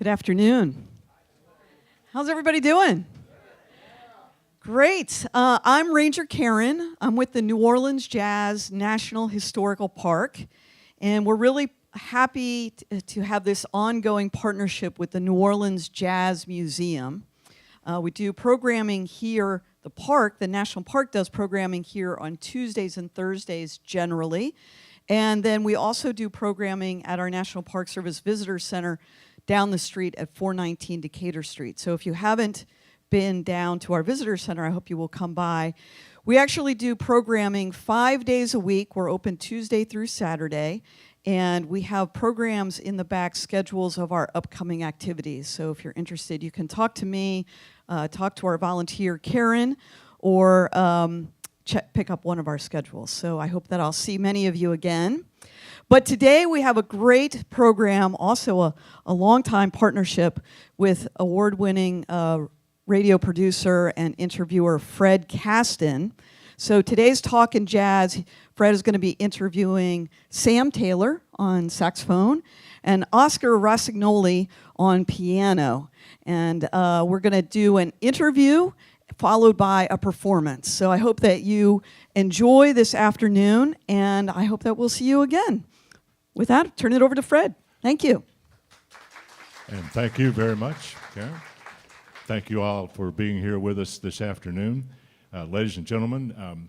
Good afternoon. How's everybody doing? Great. I'm Ranger Karen. I'm with the New Orleans Jazz National Historical Park, and we're really happy to have this ongoing partnership with the New Orleans Jazz Museum. We do programming here. The National Park does programming here on Tuesdays and Thursdays generally. And then we also do programming at our National Park Service Visitor Center down the street at 419 Decatur Street. So if you haven't been down to our visitor center, I hope you will come by. We actually do programming 5 days a week. We're open Tuesday through Saturday. And we have programs in the back, schedules of our upcoming activities. So if you're interested, you can talk to me, talk to our volunteer, Karen, or pick up one of our schedules. So I hope that I'll see many of you again. But today we have a great program, also a long-time partnership with award-winning radio producer and interviewer Fred Kasten. So today's Talkin' Jazz, Fred is going to be interviewing Sam Taylor on saxophone and Oscar Rossignoli on piano. And we're going to do an interview followed by a performance. So I hope that you enjoy this afternoon, and I hope that we'll see you again. With that, I'll turn it over to Fred. Thank you. And thank you very much, Karen. Thank you all for being here with us this afternoon. Ladies and gentlemen,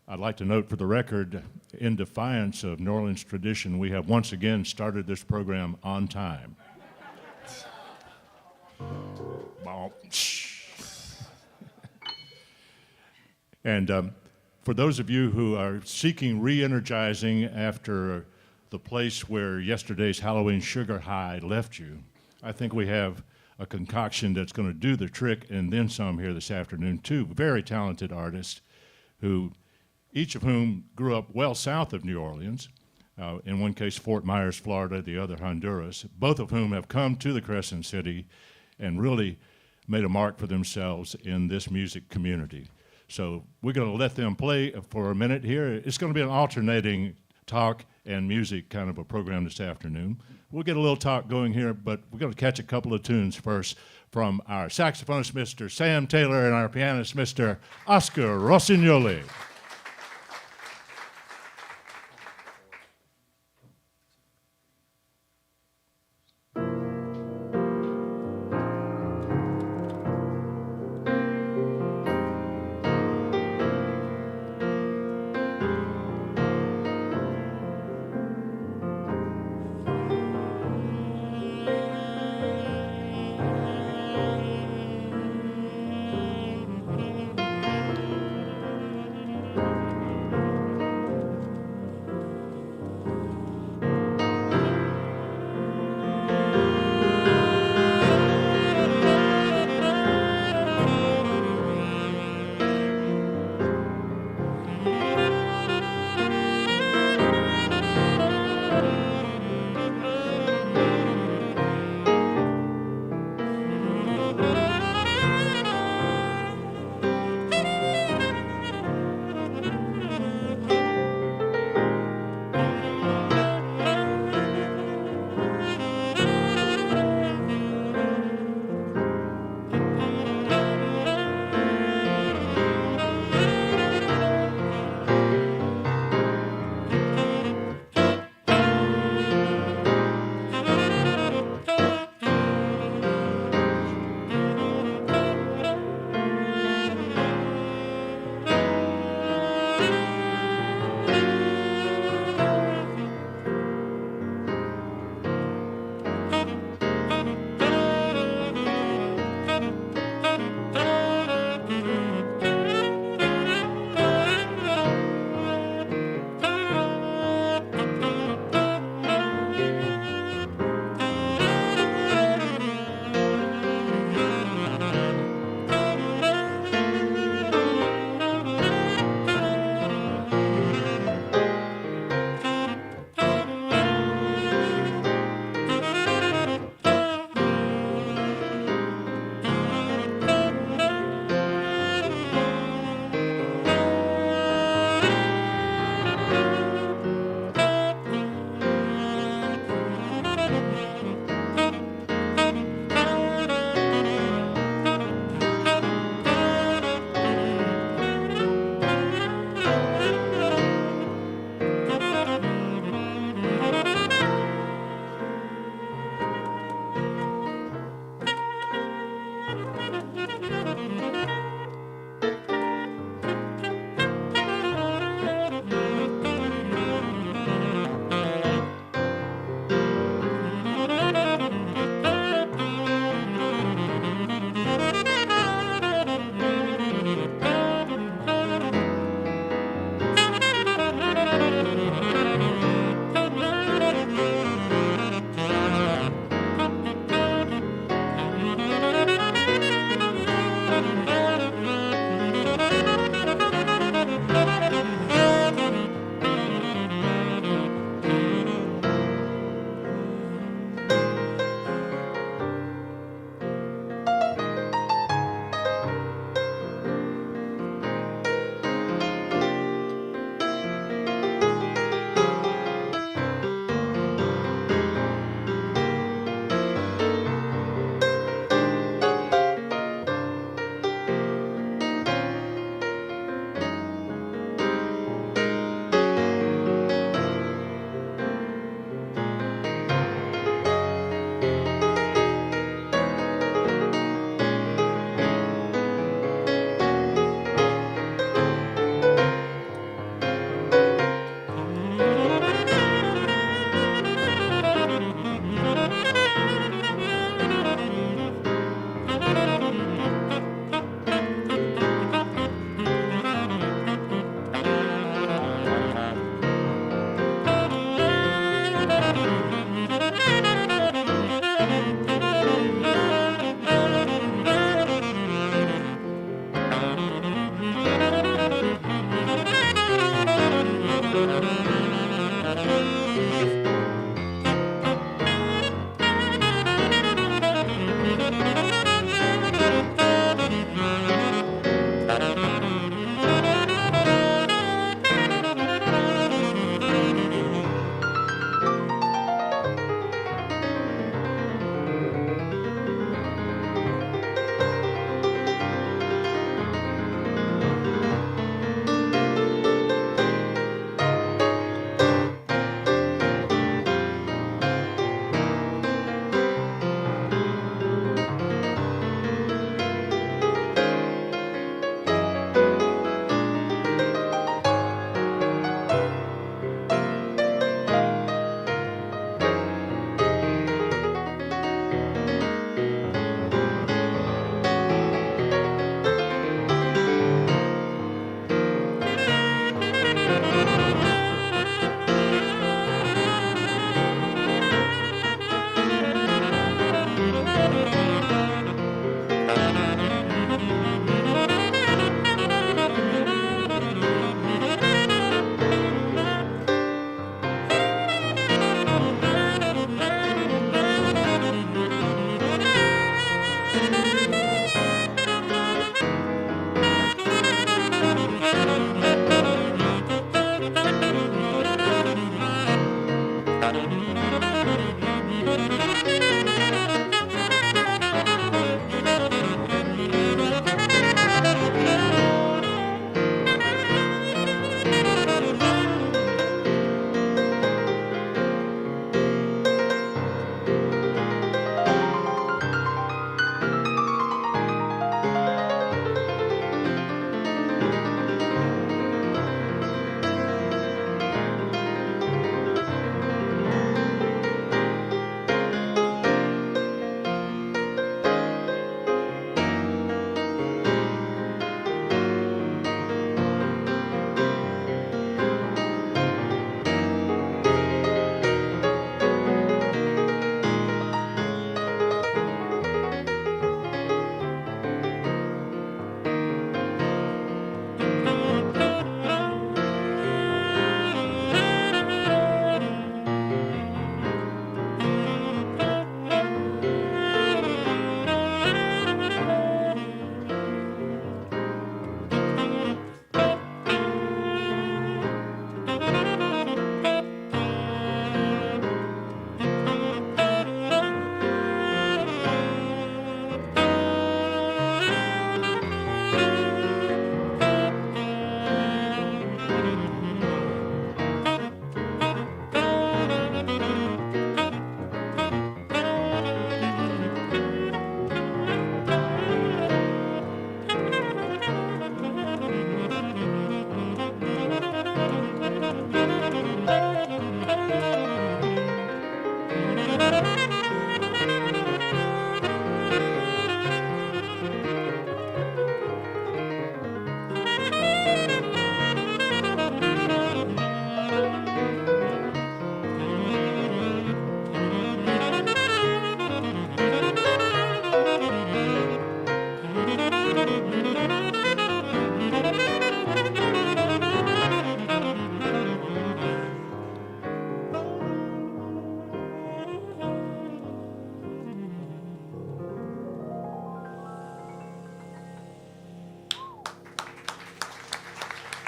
I'd like to note for the record, in defiance of New Orleans tradition, we have once again started this program on time. And for those of you who are seeking re-energizing after the place where yesterday's Halloween sugar high left you, I think we have a concoction that's going to do the trick and then some here this afternoon. Two very talented artists, each of whom grew up well south of New Orleans, in one case Fort Myers, Florida, the other Honduras, both of whom have come to the Crescent City and really made a mark for themselves in this music community. So we're going to let them play for a minute here. It's going to be an alternating talk and music kind of a program this afternoon. We'll get a little talk going here, but we're going to catch a couple of tunes first from our saxophonist, Mr. Sam Taylor, and our pianist, Mr. Oscar Rossignoli.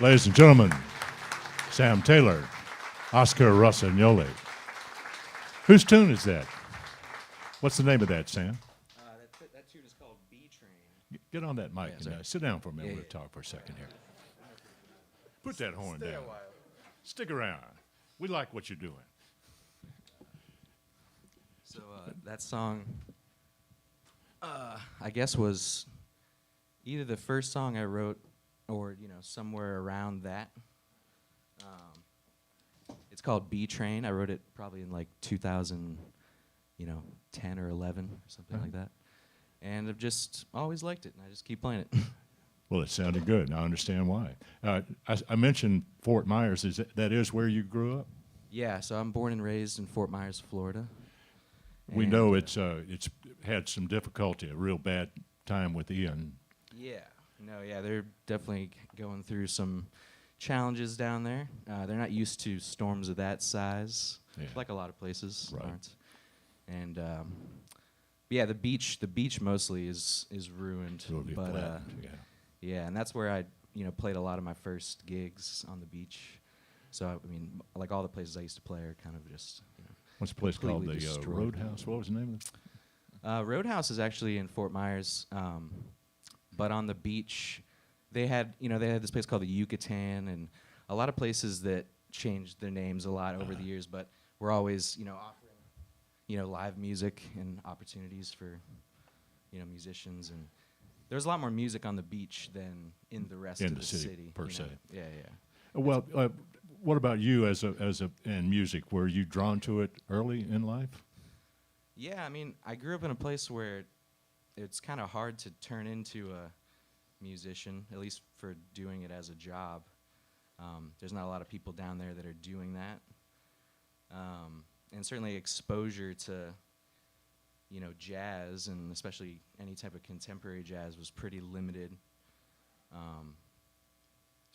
Ladies and gentlemen, Sam Taylor, Oscar Rossignoli. Whose tune is that? What's the name of that, Sam? That tune is called B Train. Get on that mic Yeah, and sorry. sit down for a minute. Yeah, We'll yeah. talk for a second here. Put that horn Stay a down. while. Stick around. We like what you're doing. So that song, I guess, was either the first song I wrote, or somewhere around that. It's called B Train. I wrote it probably in like 2000, 10 or 11 or something like that. And I've just always liked it, and I just keep playing it. Well, it sounded good, and I understand why. I mentioned Fort Myers. That is where you grew up? Yeah, so I'm born and raised in Fort Myers, Florida. We And, know it's had some difficulty, a real bad time with Ian. Yeah, they're definitely going through some challenges down there. They're not used to storms of that size, Yeah. like a lot of places Right. aren't. And yeah, the beach mostly is ruined. It will be but flattened, yeah. yeah, and that's where I played a lot of my first gigs on the beach. So I mean, like all the places I used to play are kind of just What's the place called? completely The destroyed. Roadhouse? What was the name of it? Roadhouse is actually in Fort Myers, but on the beach, they had this place called the Yucatan, and a lot of places that changed their names a lot over the years. But we're always offering live music and opportunities for musicians, and there's a lot more music on the beach than in the rest In of the the city, per se. Yeah. Well, what about you as in music? Were you drawn to it early in life? Yeah, I mean, I grew up in a place where it's kind of hard to turn into a musician, at least for doing it as a job. There's not a lot of people down there that are doing that. And certainly exposure to, jazz, and especially any type of contemporary jazz, was pretty limited.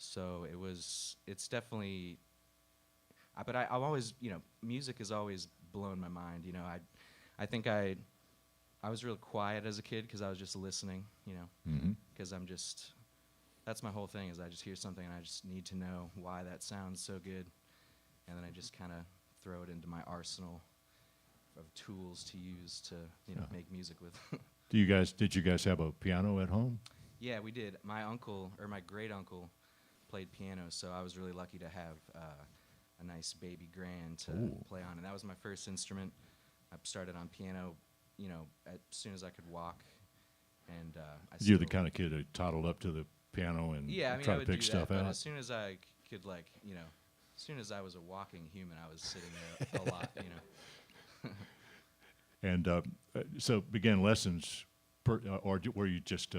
So it's definitely, but I've always, music has always blown my mind. I think I was real quiet as a kid because I was just listening, Mm-hmm. because that's my whole thing, is I just hear something and I just need to know why that sounds so good, and then I just kind of throw it into my arsenal of tools to use to, make music with. Did you guys have a piano at home? Yeah, we did. My great uncle played piano, so I was really lucky to have a nice baby grand to Ooh. play on, and that was my first instrument. I started on piano, as soon as I could walk, and You're the kind of kid who toddled up to the piano and yeah, I mean, try I to would pick do stuff that, but out? as soon as I could, as soon as I was a walking human, I was sitting there a lot, And so began lessons, were you just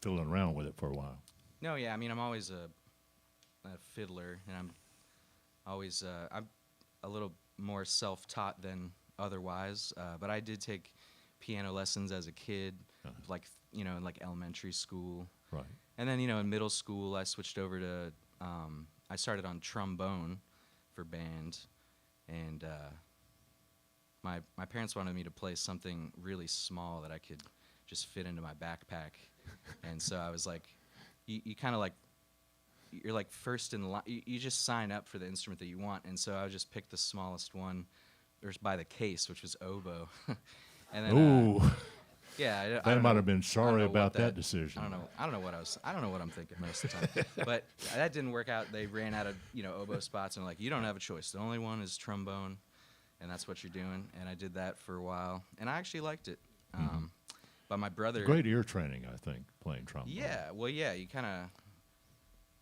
fiddling around with it for a while? No, yeah, I mean, I'm always a fiddler, and I'm always I'm a little more self-taught than otherwise, but I did take piano lessons as a kid, like in like elementary school, Right. and then in middle school I switched over to I started on trombone for band, and my parents wanted me to play something really small that I could just fit into my backpack, and so I was like, you kind of like, you're like first in line. You just sign up for the instrument that you want, and so I would just pick the smallest one, or by the case, which was oboe. And then, Ooh, yeah, I that don't might know- have been I don't sorry know about what that decision. I don't know what I'm thinking most of the time. But that didn't work out. They ran out of oboe spots, and like, you don't have a choice. The only one is trombone, and that's what you're doing. And I did that for a while, and I actually liked it. But my brother, Great ear training, I think, playing trombone. yeah, well, yeah, you kind of,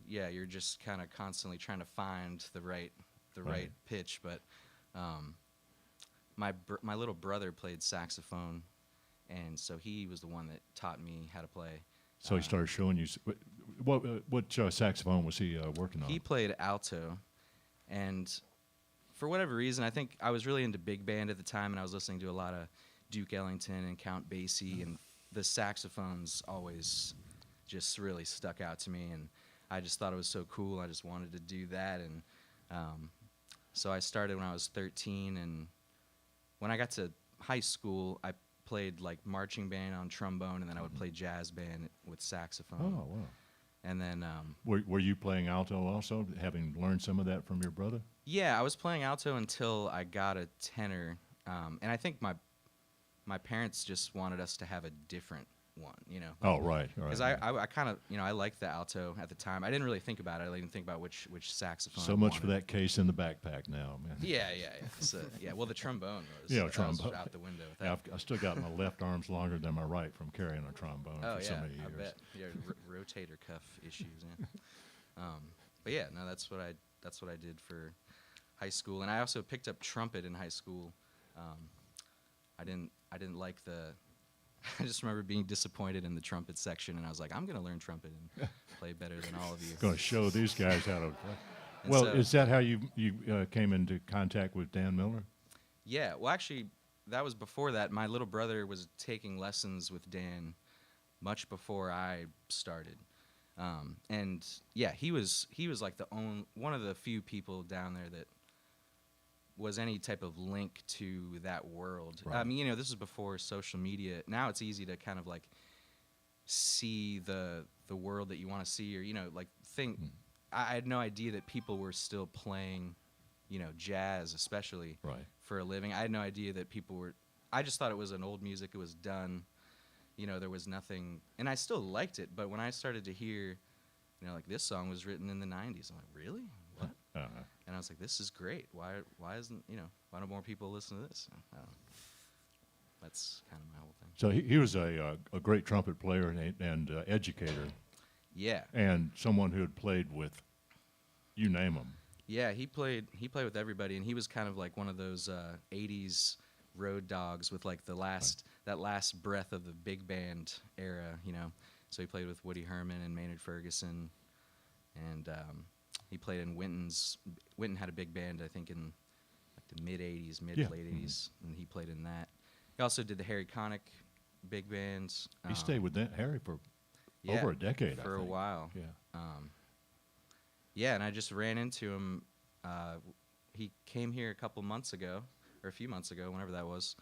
you're just kind of constantly trying to find the right Right. pitch. But my little brother played saxophone, and so he was the one that taught me how to play. So he started showing you. What saxophone was he working on? He played alto, and for whatever reason, I think I was really into big band at the time, and I was listening to a lot of Duke Ellington and Count Basie, and the saxophones always just really stuck out to me, and I just thought it was so cool. I just wanted to do that, and so I started when I was 13, and when I got to high school, I played like marching band on trombone, and then I would play jazz band with saxophone. Oh, wow. And then, Were you playing alto also, having learned some of that from your brother? yeah, I was playing alto until I got a tenor. And I think my parents just wanted us to have a different one, you know. Oh, right. Because Right. I kind of, you know, I liked the alto at the time. I didn't really think about it. I didn't think about which saxophone. So I much for wanted. that case in the backpack now, man. Yeah. So, yeah. Well, the trombone was, Yeah, that was trombone. out the window. With Yeah, that. I still got my left arm's longer than my right from carrying a trombone Oh for so yeah, many years. I bet. Yeah, rotator cuff issues. Yeah. But yeah, no, that's what I did for high school, and I also picked up trumpet in high school. I didn't like the. I just remember being disappointed in the trumpet section, and I was like, I'm gonna learn trumpet and play better than all of you. Going to show these guys how to play. And Well, so- is that how you came into contact with Dan Miller? Yeah, well, actually, that was before that. My little brother was taking lessons with Dan much before I started, and yeah, he was like one of the few people down there that was any type of link to that world. I Right. mean, you know, this is before social media. Now it's easy to kind of like see the world that you want to see, or you know, like think. I had no idea that people were still playing, you know, jazz, especially Right. for a living. I had no idea that people were. I just thought it was an old music. It was done. You know, there was nothing, and I still liked it. But when I started to hear, you know, like this song was written in the '90s, I'm like, really? What? And I was like, this is great. Why isn't, you know, why don't more people listen to this? I don't know. That's kind of my whole thing. So he was a great trumpet player and educator, Yeah. and someone who had played with, you name them. Yeah, he played with everybody, and he was kind of like one of those '80s road dogs with like that last breath of the big band era, you know. So he played with Woody Herman and Maynard Ferguson, and he played in Wynton's. Wynton had a big band, I think, in like the mid '80s, Yeah. late '80s, and he played in that. He also did the Harry Connick big bands. He stayed with Harry for yeah, over a decade, I for a think. while. Yeah. Yeah, and I just ran into him. He came here a couple months ago, or a few months ago, whenever that was,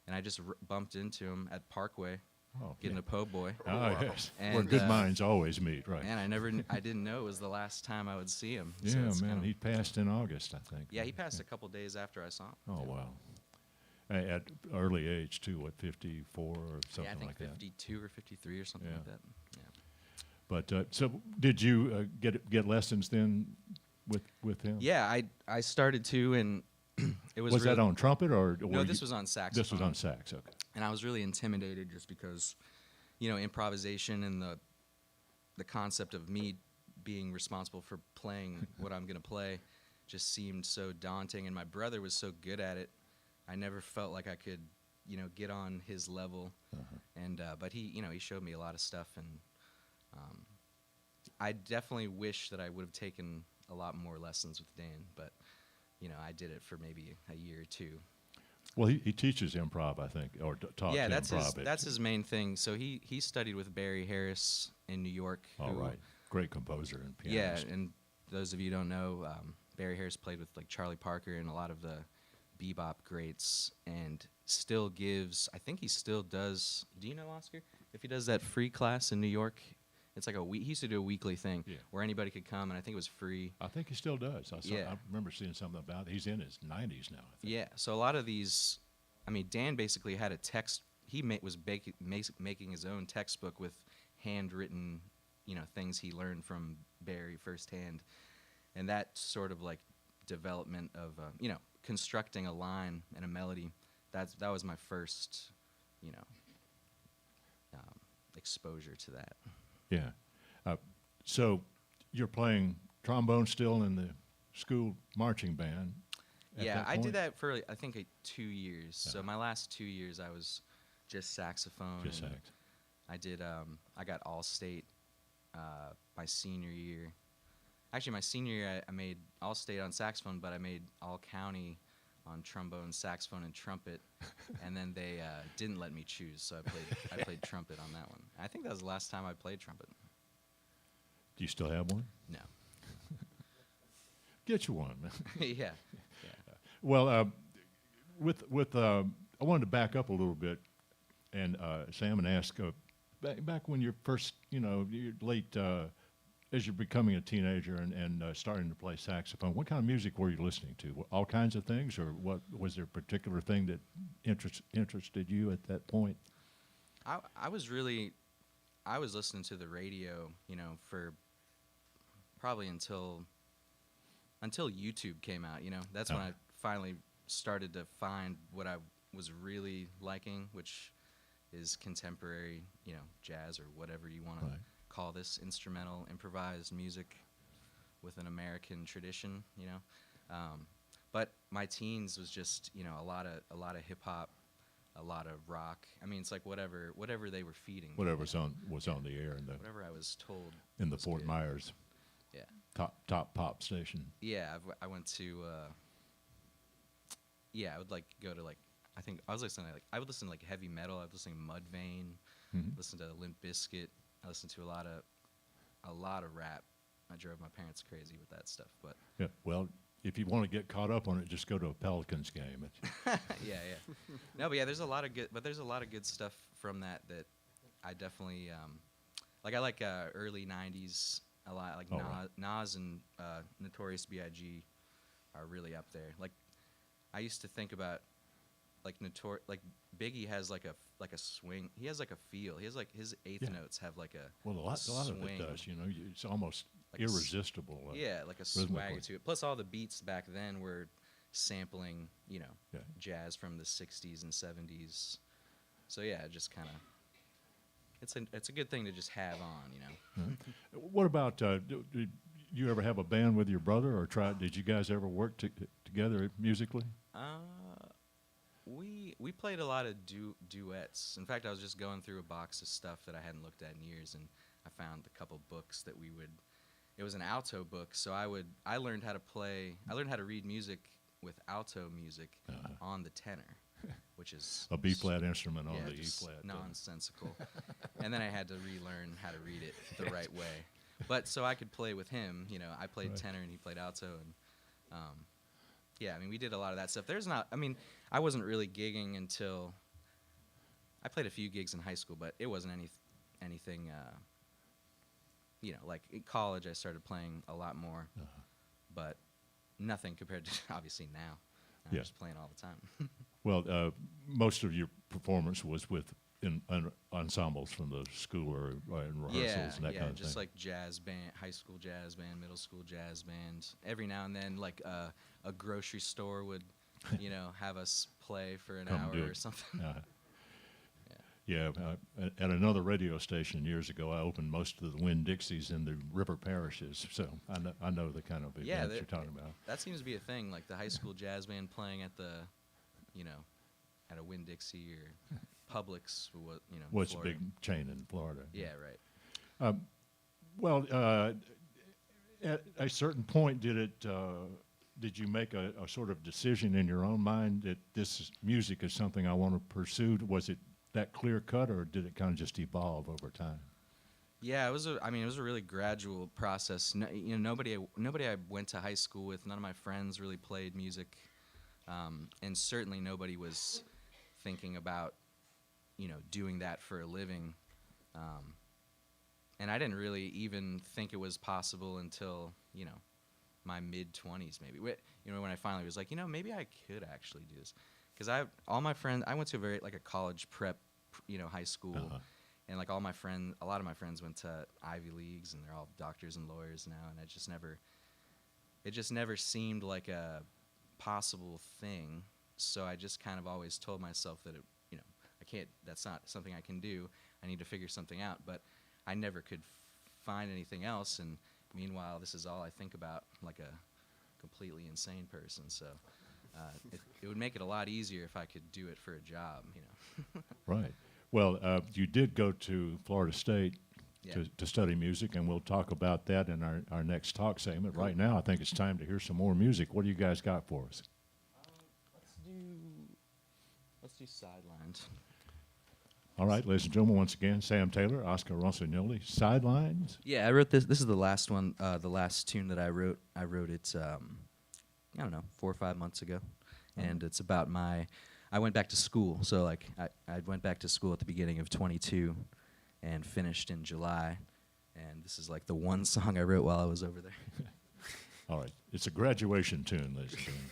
and I just bumped into him at Parkway, Oh, getting yeah. a po' boy. Ah, yes. And, Where good minds always meet, right? And I didn't know it was the last time I would see him. Yeah, So it's man. kinda- He passed in August, I think. yeah, he passed a couple days after I saw him. Oh, wow. At early age, too, what, 54 or something Yeah, I think like that? 52 or 53 or something Yeah. like that. Yeah. But so did you get lessons then with him? Yeah, I started to, and it was Was that really- on trumpet or? No, were this you- was on saxophone. This was on sax, okay. And I was really intimidated just because, you know, improvisation and the concept of me being responsible for playing what I'm going to play just seemed so daunting. And my brother was so good at it, I never felt like I could, you know, get on his level. And but he, you know, he showed me a lot of stuff, and I definitely wish that I would have taken a lot more lessons with Dan. But you know, I did it for maybe a year or two. Well, he teaches improv, I think, or taught Yeah, improv. that's his main thing. So he studied with Barry Harris in New York. All who- right. Great composer and Yeah, pianist. and those of you who don't know, Barry Harris played with like Charlie Parker and a lot of the bebop greats, and still gives. I think he still does. Do you know, Oscar? If he does that free class in New York, it's like a week. He used to do a weekly thing Yeah. where anybody could come, and I think it was free. I think he still does. Yeah. I remember seeing something about it. He's in his 90s now, I think. Yeah, so a lot of these, I mean, Dan basically had a text. He was making his own textbook with handwritten, you know, things he learned from Barry firsthand, and that sort of like development of, you know, constructing a line and a melody. That was my first, you know, exposure to that. Yeah. So you're playing trombone still in the school marching band? at Yeah, that I point? did that for I think 2 years. So Yeah. my last 2 years, I was just saxophone. Just and sax. I did. I got all state my senior year. Actually, my senior year, I made all state on saxophone, but I made all county on trombone, saxophone, and trumpet. And then they didn't let me choose, so I played trumpet on that one. I think that was the last time I played trumpet. Do you still have one? No. Get you one. Yeah. Well, I wanted to back up a little bit, and Sam, and ask back when you're first, you know, your late as you're becoming a teenager and starting to play saxophone, what kind of music were you listening to? All kinds of things, or what was there a particular thing that interested you at that point? I was listening to the radio, you know, for probably until YouTube came out. You know, that's when I finally started to find what I was really liking, which is contemporary, you know, jazz or whatever you want to call this, instrumental, improvised music with an American tradition, you know. But my teens was just, you know, a lot of hip hop, a lot of rock. I mean, it's like whatever they were feeding. Whatever was on the air in the whatever I was told in the was Fort good. Myers Yeah. top pop station. Yeah, I went to. Yeah, I would like go to like. I think I was listening to I would listen to like heavy metal. I was listening to Mudvayne. Listen to Limp Bizkit. I listened to a lot of rap. I drove my parents crazy with that stuff, but Yeah. Well, if you want to get caught up on it, just go to a Pelicans game. yeah. No, but yeah, there's a lot of good stuff from that I definitely like. I like early '90s a lot. Like Nas and Notorious B.I.G. are really up there. Like I used to think about like Biggie has like a swing. He has like a feel. He has like his eighth notes have like a Well, a lot of it does. You know, it's almost like irresistible. Yeah, like a swagger to it. Plus, all the beats back then were sampling, you know, jazz from the '60s and '70s. So yeah, it just kind of it's a good thing to just have on, you know. What about did you ever have a band with your brother, or did you guys ever work together musically? We played a lot of duets. In fact, I was just going through a box of stuff that I hadn't looked at in years, and I found a couple books that we would. It was an alto book, so I learned how to play. I learned how to read music with alto music on the tenor, which is a B flat instrument on the E just flat. Nonsensical. And then I had to relearn how to read it the right way. But so I could play with him. You know, I played tenor and he played alto, and yeah, I mean, we did a lot of that stuff. I wasn't really gigging until I played a few gigs in high school, but it wasn't anything. You know, like in college, I started playing a lot more, but nothing compared to obviously now. I'm just playing all the time. Well, most of your performance was in ensembles from the school or in rehearsals and that kind of just thing. like jazz band, high school jazz band, middle school jazz band. Every now and then, like a grocery store would, you know, have us play for an hour or something. At another radio station years ago, I opened most of the Winn-Dixies in the river parishes, so I know the kind of events you're talking about. That seems to be a thing, like the high school jazz band playing at the, you know, at a Winn-Dixie or Publix, you know. What's a Florida. big chain in Florida? Yeah, right. Well, at a certain point, did you make a sort of decision in your own mind that music is something I want to pursue? Was it that clear cut, or did it kind of just evolve over time? Yeah, it was a really gradual process. You know, nobody I went to high school with, none of my friends really played music, and certainly nobody was thinking about, you know, doing that for a living. And I didn't really even think it was possible until, you know, my mid-20s maybe. You know, when I finally was like, you know, maybe I could actually do this. Because all my friends, I went to a college prep, you know, high school, and like a lot of my friends went to Ivy Leagues, and they're all doctors and lawyers now, and it just never seemed like a possible thing. So I just kind of always told myself that that's not something I can do. I need to figure something out. But I never could find anything else, and meanwhile, this is all I think about, like a completely insane person. So. It would make it a lot easier if I could do it for a job, you know. Right. Well, you did go to Florida State to study music, and we'll talk about that in our next talk segment. Cool. Right now, I think it's time to hear some more music. What do you guys got for us? Let's do Sidelines. All right, ladies and gentlemen, once again, Sam Taylor, Oscar Rossignoli, Sidelines. Yeah, I wrote this. This is the last one, the last tune that I wrote. I wrote it, I don't know, 4 or 5 months ago. And it's about I went back to school. So, like, I went back to school at the beginning of 22 and finished in July. And this is like the one song I wrote while I was over there. All right. It's a graduation tune, ladies and gentlemen.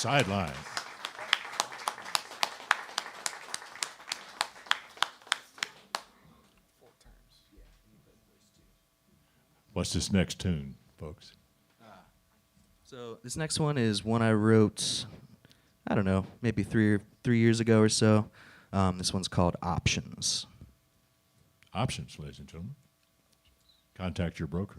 Sideline. What's this next tune, folks? So this next one is one I wrote, I don't know, maybe three years ago or so. This one's called Options. Options, ladies and gentlemen. Contact your broker.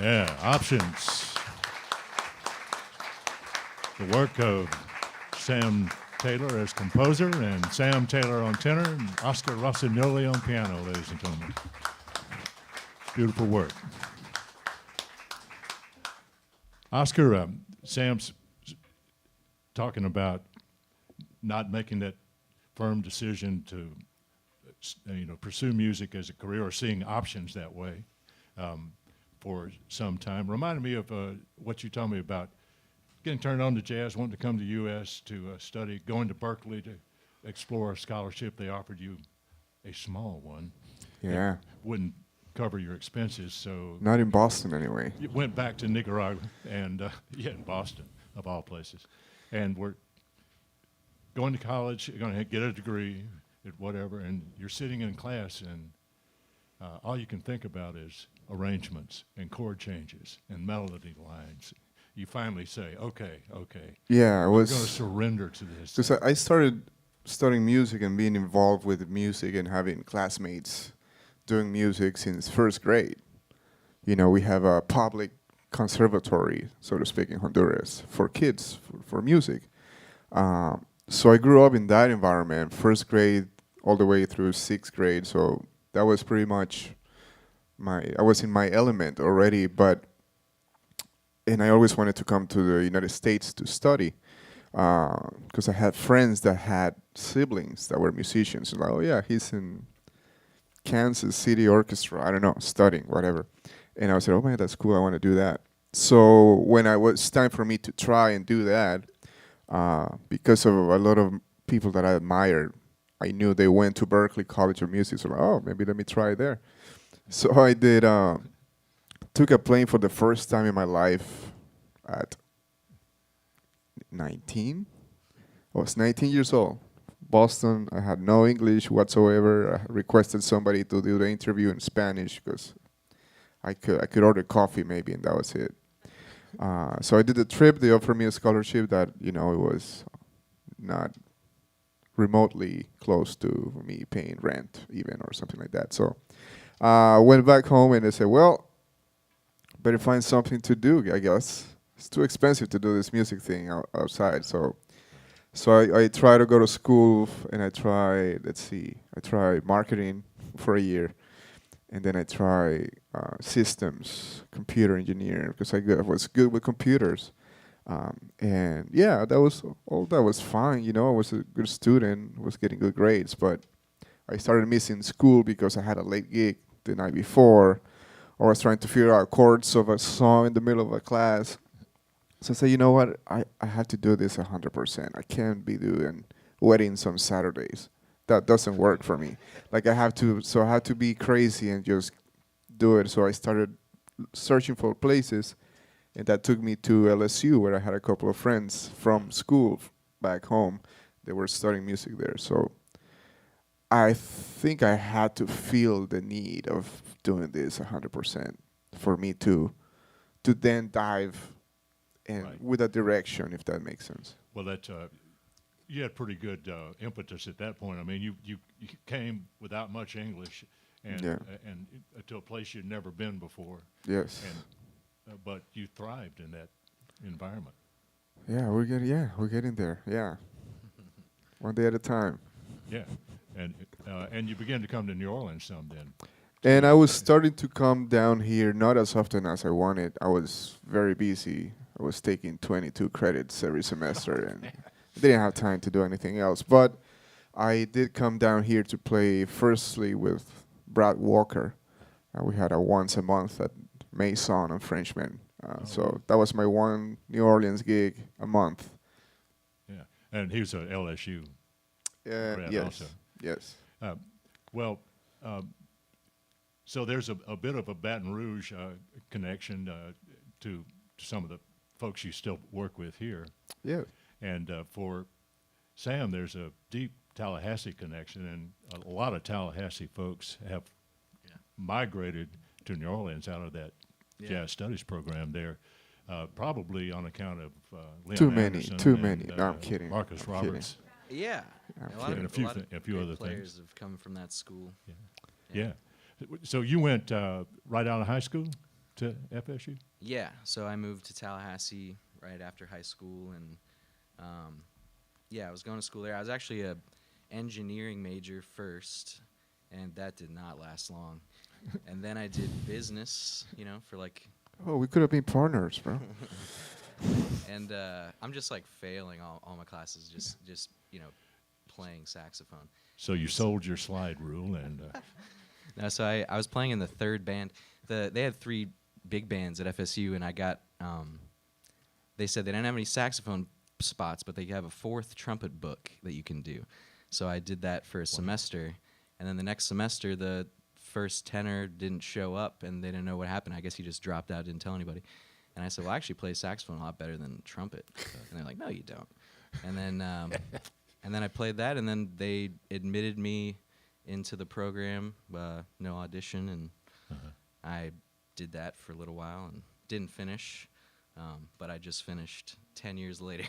Yeah, options. The work of Sam Taylor as composer and Sam Taylor on tenor and Oscar Rossignoli on piano, ladies and gentlemen. Beautiful work. Oscar, Sam's talking about not making that firm decision to pursue music as a career or seeing options that way for some time. Reminded me of what you told me about getting turned on to jazz, wanting to come to the U.S. to study, going to Berkeley to explore a scholarship. They offered you a small one. Yeah. It wouldn't cover your expenses, so... Not in Boston, anyway. You went back to Nicaragua and, in Boston, of all places. And we're going to college, you're going to get a degree at whatever, and you're sitting in class, and all you can think about is arrangements and chord changes and melody lines. You finally say, okay, Yeah, I was... I'm going to surrender to this. Because I started studying music and being involved with music and having classmates doing music since first grade. You know, we have public conservatory, so to speak, in Honduras for kids for music. So I grew up in that environment, first grade all the way through sixth grade. So that was pretty much I was in my element already. And I always wanted to come to the United States to study because I had friends that had siblings that were musicians. Like, oh yeah, he's in Kansas City Orchestra. I don't know, studying whatever. And I said, oh man, that's cool. I want to do that. So when it was time for me to try and do that, because of a lot of people that I admired, I knew they went to Berklee College of Music. So, oh, maybe let me try there. So I did. Took a plane for the first time in my life at 19. I was 19 years old. Boston. I had no English whatsoever. I requested somebody to do the interview in Spanish because I could order coffee maybe, and that was it. So I did the trip. They offered me a scholarship that, it was not remotely close to me paying rent even or something like that. So went back home and they said, well, better find something to do, I guess. It's too expensive to do this music thing outside. So I tried to go to school and I tried marketing for a year. And then I tried systems, computer engineering, because I was good with computers. And yeah, that was fine. I was a good student, was getting good grades, but I started missing school because I had a late gig the night before, or I was trying to figure out chords of a song in the middle of a class. So I said, you know what, I have to do this 100%. I can't be doing weddings on Saturdays. That doesn't work for me. Like I have to be crazy and just do it. So I started searching for places, and that took me to LSU, where I had a couple of friends from school back home. They were studying music there. So I think I had to feel the need of doing this 100% for me to then dive in with a direction, if that makes sense. Well, you had pretty good impetus at that point. I mean, you came without much English and to a place you'd never been before. Yes. And but you thrived in that environment. Yeah, we're getting there. Yeah. One day at a time. Yeah. And you began to come to New Orleans some then. And I was starting to come down here, not as often as I wanted. I was very busy. I was taking 22 credits every semester and didn't have time to do anything else. But I did come down here to play firstly with Brad Walker. We had a once a month at Maison and Frenchman. So that was my one New Orleans gig a month. Yeah. And he was at LSU. Brad Yes. Also. Yes. So there's a bit of a Baton Rouge connection to some of the folks you still work with here. Yeah. And for Sam, there's a deep Tallahassee connection, and a lot of Tallahassee folks have migrated to New Orleans out of that jazz studies program there, probably on account of Lynn Too many. Anderson. No, I'm kidding. Marcus I'm Roberts. Yeah. I'm A lot kidding. of, A few a lot of a few great other players things. have come from that school. Yeah. So you went right out of high school to FSU? Yeah, so I moved to Tallahassee right after high school, and I was going to school there. I was actually a engineering major first, and that did not last long. And then I did business, for like... Oh, we could have been partners, bro. And I'm just like failing all my classes, just playing saxophone. So you sold your slide rule and... No, so I was playing in the third band. They had 3 big bands at FSU, and I got... they said they didn't have any saxophone spots, but they have a 4th trumpet book that you can do. So I did that for a semester, and then the next semester, the first tenor didn't show up, and they didn't know what happened. I guess he just dropped out, didn't tell anybody. And I said, well, I actually play saxophone a lot better than trumpet. And they're like, no, you don't. And then I played that, and then they admitted me into the program, no audition, and I did that for a little while and didn't finish, but I just finished 10 years later.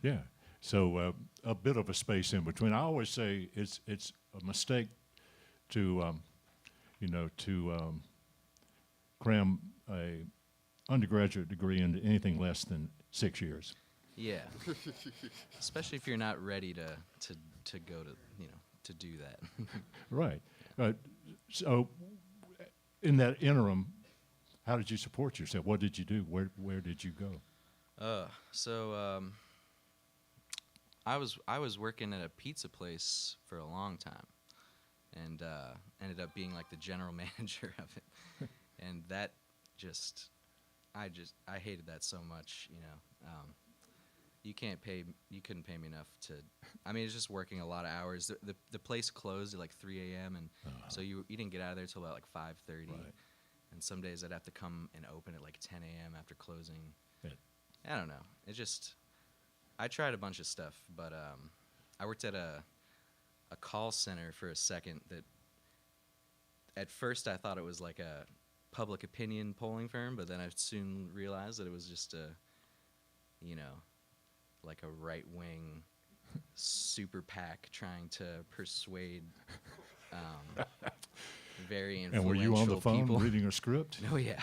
Yeah. So a bit of a space in between. I always say it's a mistake to cram a undergraduate degree into anything less than 6 years. Yeah. Especially if you're not ready to go to, to do that. Right. So, in that interim, how did you support yourself? What did you do? Where did you go? I was working at a pizza place for a long time, and ended up being like the general manager of it, and that I hated that so much. You couldn't pay me enough to. I mean, it's just working a lot of hours. The place closed at like 3 a.m. and so you didn't get out of there till about like 5:30. Right. And some days I'd have to come and open at like 10 a.m. after closing. Yeah. I don't know. I tried a bunch of stuff, but I worked at a call center for a second that at first I thought it was like a public opinion polling firm, but then I soon realized that it was just like a right-wing super PAC trying to persuade very influential And were you on the phone people. reading a script? Oh yeah.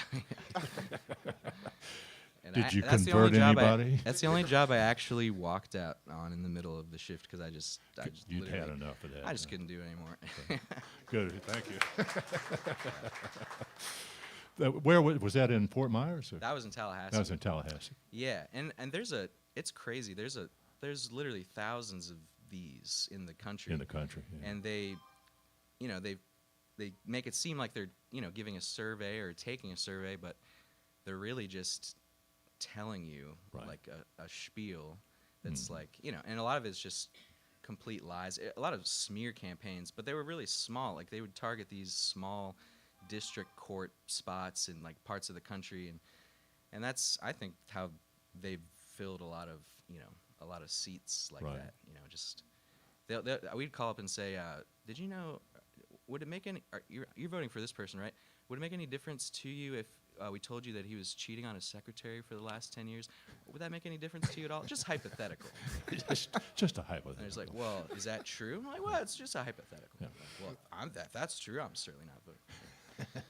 And Did you that's the only convert job anybody? That's the only job I actually walked out on in the middle of the shift because I just You'd had literally- enough of that. I just huh? couldn't do it anymore. Good, thank you. Where was that, in Fort Myers? Or? That was in Tallahassee. That was in Tallahassee. Yeah, and it's crazy. There's literally thousands of these in the country. In the country. Yeah. And they make it seem like they're giving a survey or taking a survey, but they're really just telling you Right. like a spiel that's like and a lot of it's just complete lies. A lot of smear campaigns, but they were really small. Like they would target these small district court spots in like parts of the country, and that's I think how they've filled a lot of seats like Right. that. Just we'd call up and say, did you know? Would it make any? You're voting for this person, right? Would it make any difference to you if we told you that he was cheating on his secretary for the last 10 years? Would that make any difference to you at all? Just hypothetical. just a hypothetical. And it's like, well, is that true? I'm like, well, it's just a hypothetical. Yeah. Like, well, if that's true, I'm certainly not voting.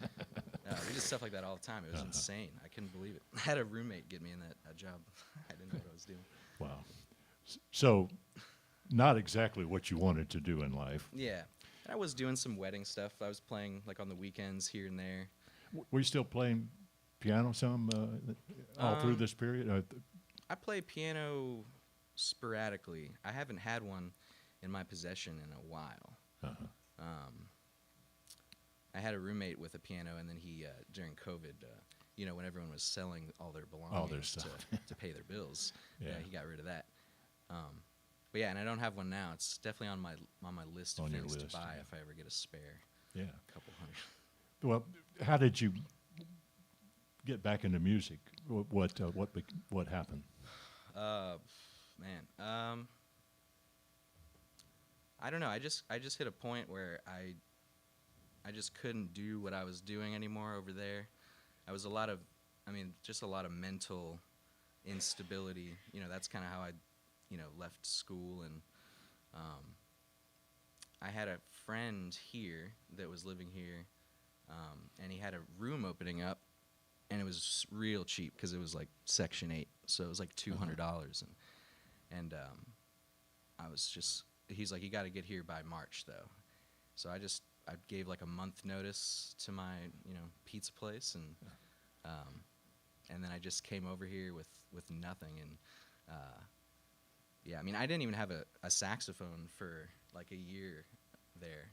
We did stuff like that all the time. It was insane. I couldn't believe it. I had a roommate get me in that job. I didn't know what I was doing. Wow. So, not exactly what you wanted to do in life. Yeah. I was doing some wedding stuff. I was playing like on the weekends here and there. Were you still playing piano some all through this period? I play piano sporadically. I haven't had one in my possession in a while. Uh-huh. I had a roommate with a piano, and then he during COVID, when everyone was selling all their belongings All their stuff. to pay their bills, Yeah. he got rid of that. But yeah, and I don't have one now. It's definitely on my list of On your things list, to buy yeah. if I ever get a spare Yeah. couple hundred. Well, how did you get back into music? What happened? Man, I don't know. I just hit a point where I just couldn't do what I was doing anymore over there. Just a lot of mental instability. That's kind of how I, left school. And I had a friend here that was living here, and he had a room opening up, and it was real cheap because it was like Section 8, so it was like $200. And I was just, he's like, you got to get here by March though. So I gave like a month notice to my pizza place, and then I just came over here with nothing. And I didn't even have a saxophone for like a year there,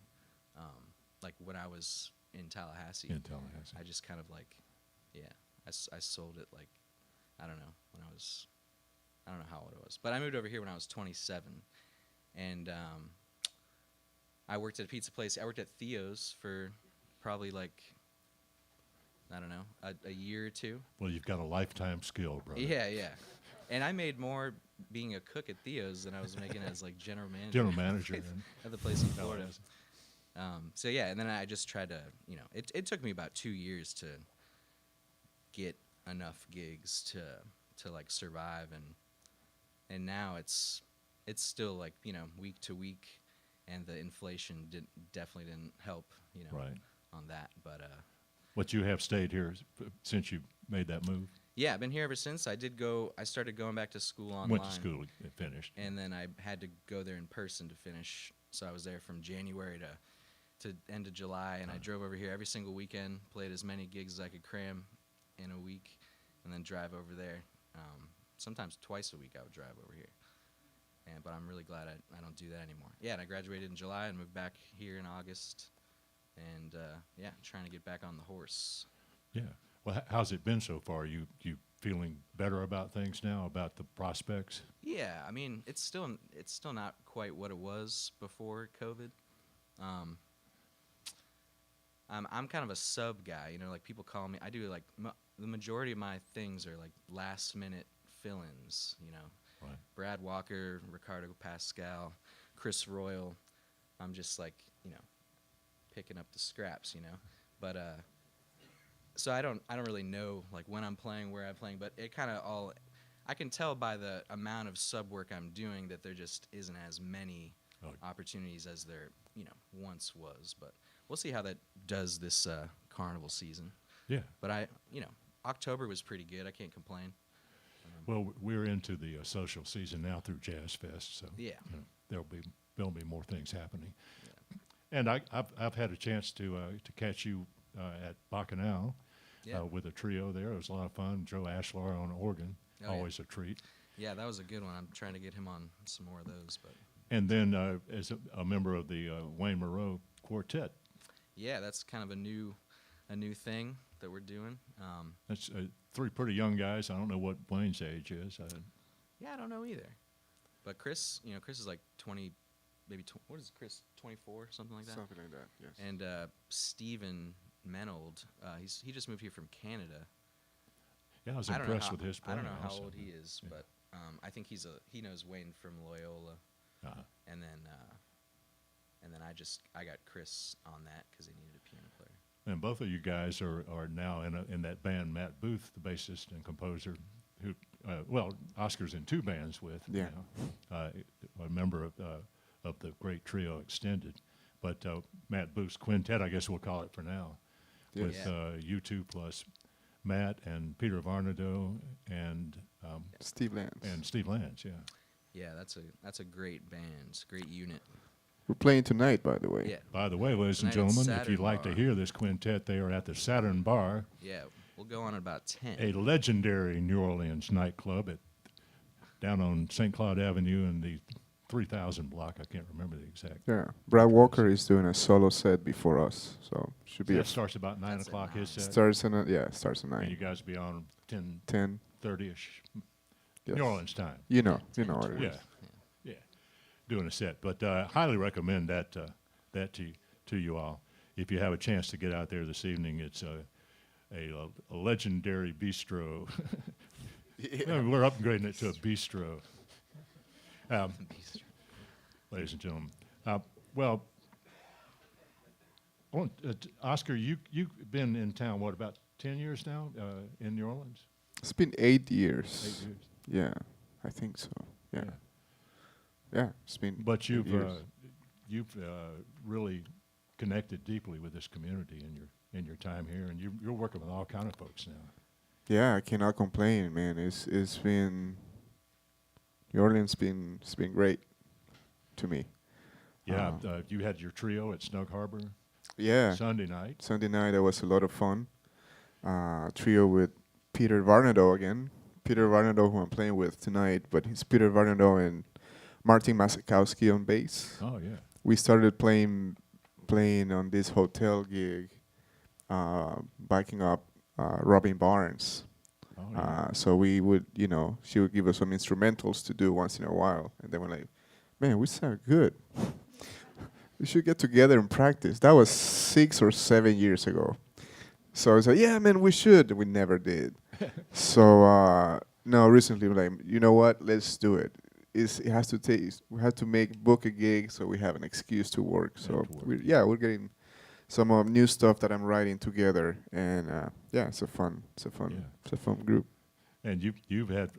like when I was in Tallahassee. In Tallahassee. I just kind of like, I sold it like, I don't know, I don't know how old I was. But I moved over here when I was 27. And I worked at a pizza place. I worked at Theo's for probably like, I don't know, a year or two. Well, you've got a lifetime skill, brother. Yeah. And I made more being a cook at Theo's than I was making as like general manager. General manager. At the place in Florida. Tallahassee. And then I just tried to, it took me about 2 years to get enough gigs to like survive, and now it's still like week to week, and the inflation definitely didn't help Right. on that, but But you have stayed here since you made that move. Yeah, I've been here ever since. I started going back to school online. Went to school and finished. And then I had to go there in person to finish. So I was there from January to end of July, and I drove over here every single weekend, played as many gigs as I could cram in a week, and then drive over there. Sometimes twice a week I would drive over here. But I'm really glad I don't do that anymore. Yeah, and I graduated in July and moved back here in August. And, yeah, trying to get back on the horse. Yeah. Well, how's it been so far? You feeling better about things now, about the prospects? Yeah, I mean, it's still not quite what it was before COVID. I'm kind of a sub guy, you know, like people call me. I do like the majority of my things are like last minute fill-ins, you know. Right. Brad Walker, Ricardo Pascal, Chris Royal. I'm just like, you know, picking up the scraps, you know. But so I don't really know like when I'm playing, where I'm playing, but it kind of all I can tell by the amount of sub work I'm doing that there just isn't as many opportunities as there, you know, once was. But we'll see how that does this carnival season. Yeah. But October was pretty good. I can't complain. Well, we're into the social season now through Jazz Fest, so Yeah. you know, there'll be more things happening. And I've had a chance to catch you at Bacchanal with a trio there. It was a lot of fun. Joe Ashlar on organ, always a treat. Yeah, that was a good one. I'm trying to get him on some more of those. But And then as a member of the Wayne Moreau Quartet. yeah, that's kind of a new thing that we're doing. That's three pretty young guys. I don't know what Wayne's age is. Yeah, I don't know either. But Chris, Chris is like 20, maybe what is Chris, 24, something like that? Something like that, yes. And Stephen Menold, he just moved here from Canada. Yeah, I was impressed with his I playing. don't know how also. old he is, but I think he knows Wayne from Loyola. And then I got Chris on that because he needed a piano player. And both of you guys are now in that band. Matt Booth, the bassist and composer, who Oscar's in two bands with. Yeah. A member of the great trio Extended, but Matt Booth's quintet, I guess we'll call it for now, Yes. with you two plus Matt and Peter Varnado and Steve Lance. and Steve Lance. Yeah. Yeah, that's a great band, great unit. We're playing tonight, by the way. Yeah, By the way, ladies and Tonight at gentlemen, if you'd Saturn like Bar. to hear this quintet, they are at the Saturn Bar, yeah, we'll go on at about 10. a legendary New Orleans nightclub down on St. Cloud Avenue in the 3000 block. I can't remember the exact. Yeah. Brad Walker is doing a solo set before us, so should be That starts about 9 That's at o'clock. His 9. set. starts at And you 9. guys will be on 10, 10. 30-ish Yes. New Orleans time. You know what it Yeah, is. yeah, doing a set. But highly recommend that to you all. If you have a chance to get out there this evening, it's a legendary bistro. We're upgrading it to a bistro. Ladies and gentlemen. Well, Oscar, you've been in town, what, about 10 years now in New Orleans? It's been 8 years. 8 years. Yeah, I think so. Yeah. Yeah, it's been But 8 years. you've really connected deeply with this community in your time here, and you're working with all kind of folks now. Yeah, I cannot complain, man. It's been New Orleans it's been great to me. Yeah, you had your trio at Snug Harbor Yeah. Sunday night. Sunday night, that was a lot of fun. Trio with Peter Varnado again. Peter Varnado, who I'm playing with tonight, but it's Peter Varnado and Martin Masakowski on bass. Oh yeah. We started playing on this hotel gig, backing up Robin Barnes. Oh yeah. So we would, she would give us some instrumentals to do once in a while. And then we're like, man, we sound good. We should get together and practice. That was 6 or 7 years ago. So I was like, yeah, man, we should. We never did. So, no, recently we're like, you know what? Let's do it. It has to take, we have to book a gig so we have an excuse to work. So, we're getting some new stuff that I'm writing together. And, it's a fun group. And you've had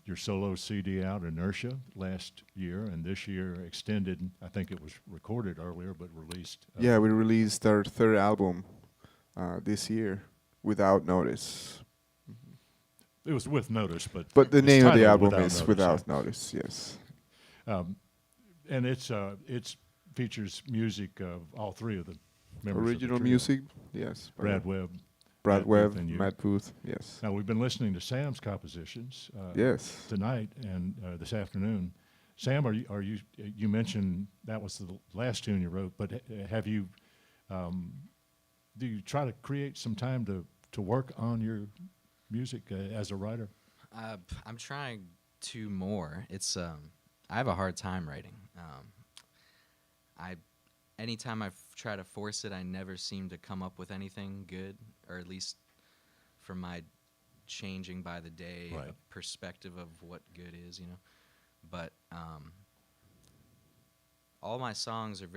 your solo CD out, Inertia, last year, and this year Extended. I think it was recorded earlier, but released. Yeah, we released our third album this year, Without Notice. It was with notice, but But the it's name of the titled album is Notice, Without Notice, yes. and it's features music of all three of the members Original of the trio. music, yes. by Brad Webb, Brad Matt Webb, Booth, and you. Matt Booth, yes. Now we've been listening to Sam's compositions Yes. tonight and this afternoon. Sam, are you? You mentioned that was the last tune you wrote, but have you? Do you try to create some time to work on your music as a writer? I'm trying to more. It's I have a hard time writing. Anytime I try to force it, I never seem to come up with anything good, or at least from my changing by the day Right. perspective of what good is, you know. But all my songs are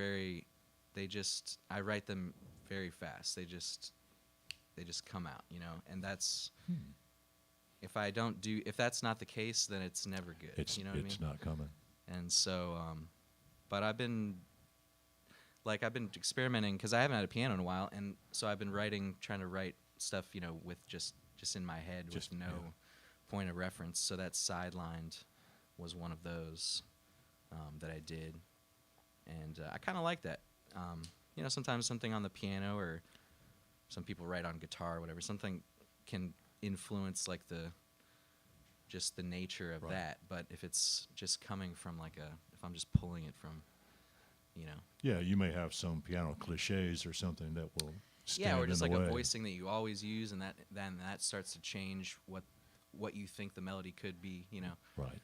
I write them very fast. They just come out, you know. And that's if that's not the case, then it's never good. It's you know what I mean? it's not coming. And so, but I've been experimenting because I haven't had a piano in a while, and so I've been trying to write stuff, you know, with just in my head with no point of reference. So that Sidelined was one of those that I did, and I kind of like that. You know, sometimes something on the piano, or some people write on guitar or whatever, something can influence like the nature of Right. that. But if it's just coming from if I'm just pulling it from, you know. Yeah, you may have some piano cliches or something that will stand Yeah, or in just the like way. a voicing that you always use, and then that starts to change what you think the melody could be, you know. Right.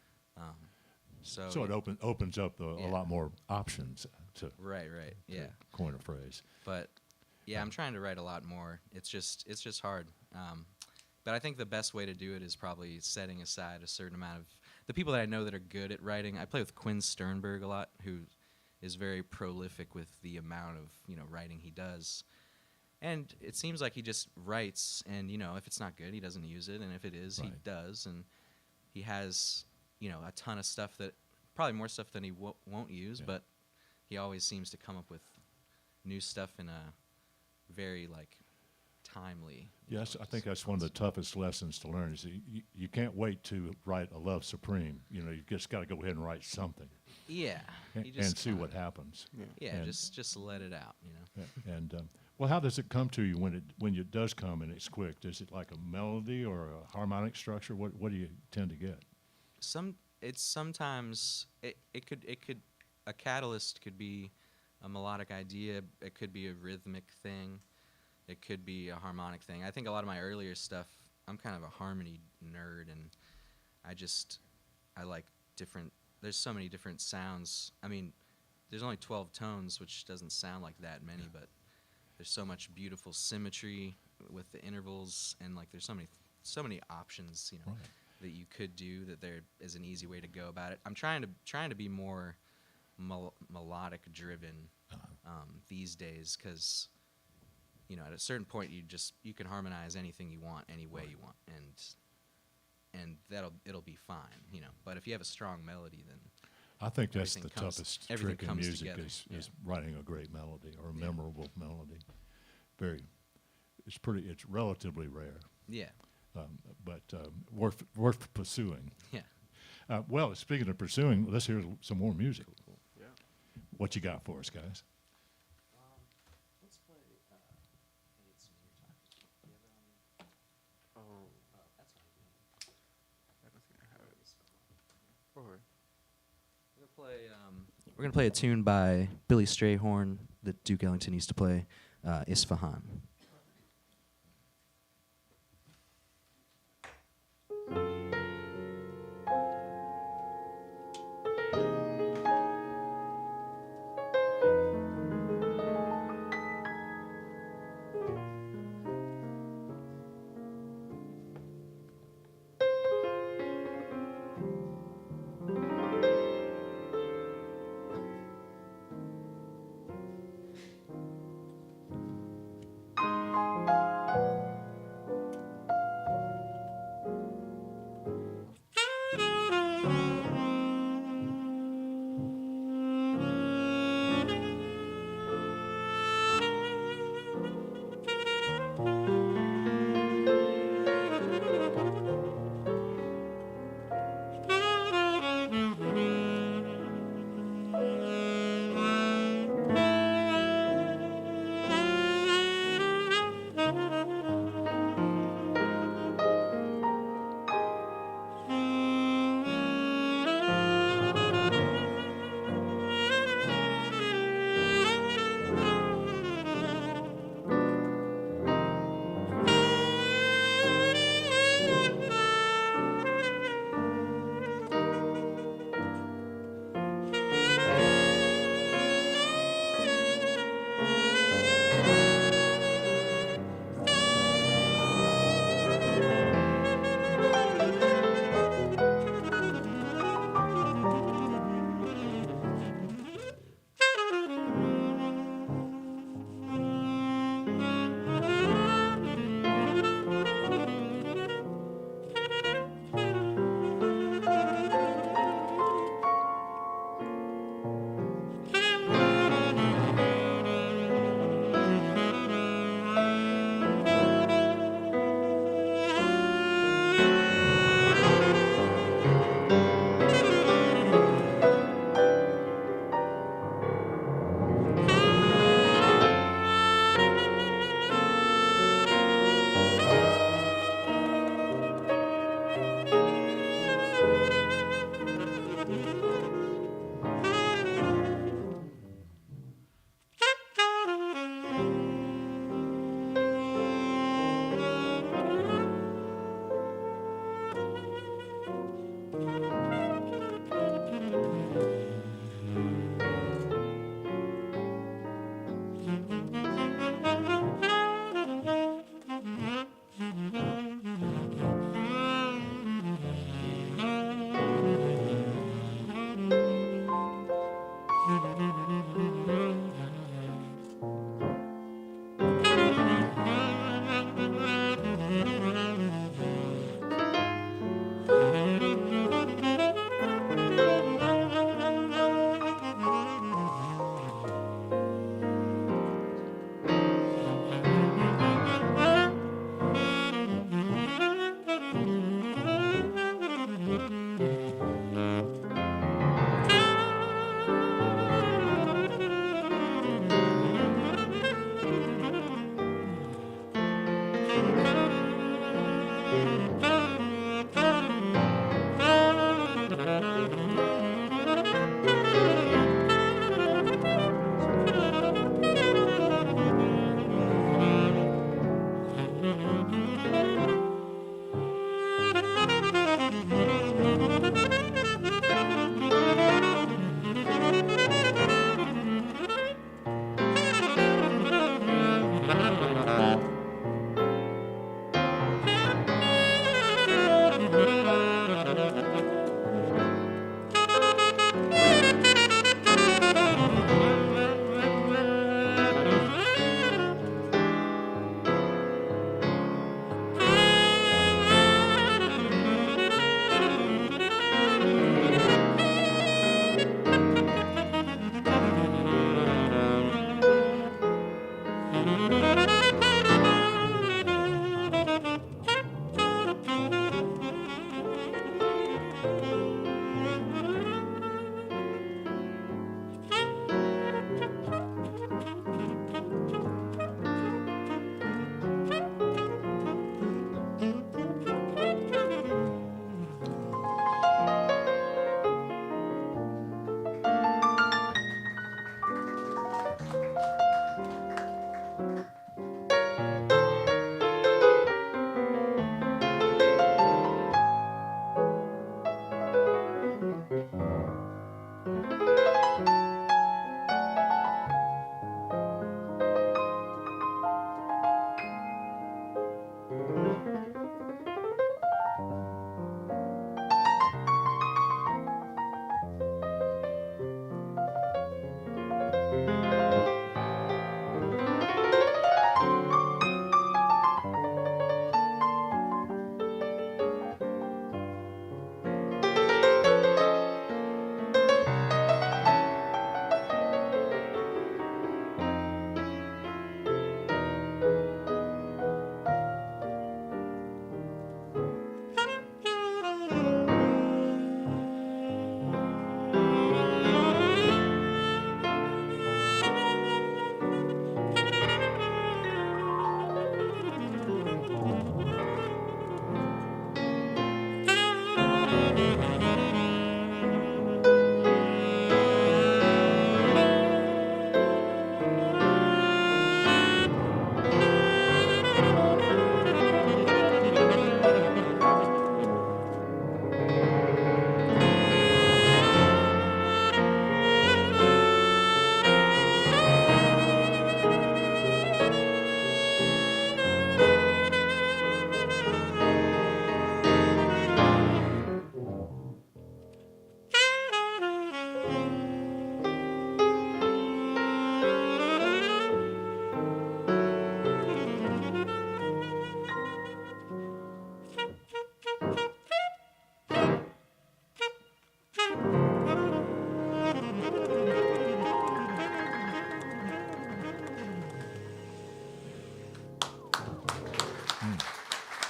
So So it opens up a Yeah. lot more options to right, yeah. coin a phrase. But yeah, I'm trying to write a lot more. It's just hard. But I think the best way to do it is probably setting aside a certain amount of the people that I know that are good at writing. I play with Quinn Sternberg a lot, who is very prolific with the amount of, you know, writing he does. And it seems like he just writes, and, you know, if it's not good, he doesn't use it, and if it is, he Right. does. And he has, you know, a ton of stuff that probably more stuff than he won't use, Yeah. but he always seems to come up with new stuff in a very timely. Yes, I think that's one of the toughest lessons to learn is you can't wait to write a Love Supreme. You know, you just got to go ahead and write something Yeah, and, you just see kinda- what happens. Yeah, And- just let it out, you know. Yeah, and well, how does it come to you when it does come and it's quick? Is it like a melody or a harmonic structure? What do you tend to get? Sometimes it could a catalyst could be a melodic idea. It could be a rhythmic thing. It could be a harmonic thing. I think a lot of my earlier stuff, I'm kind of a harmony nerd, and I like different. There's so many different sounds. I mean, there's only 12 tones, which doesn't sound like that many, but there's so much beautiful symmetry with the intervals, and there's so many options, you know, Right. that you could do. That there is an easy way to go about it. I'm trying to be more melodic driven these days, because you know, at a certain point, you can harmonize anything you want, any way you want, and it'll be fine, you know. But if you have a strong melody, then I think that's the everything comes- toughest everything trick in comes music together, is yeah. writing a great melody or a Yeah. memorable melody. It's relatively rare, yeah, but worth pursuing. yeah. Well, speaking of pursuing, let's hear some more music. Yeah. What you got for us, guys? Let's play. It's me you're talking to. Do you have it on? Oh, That's fine. I don't think I have it. Okay. We're gonna play a tune by Billy Strayhorn that Duke Ellington used to play, Isfahan.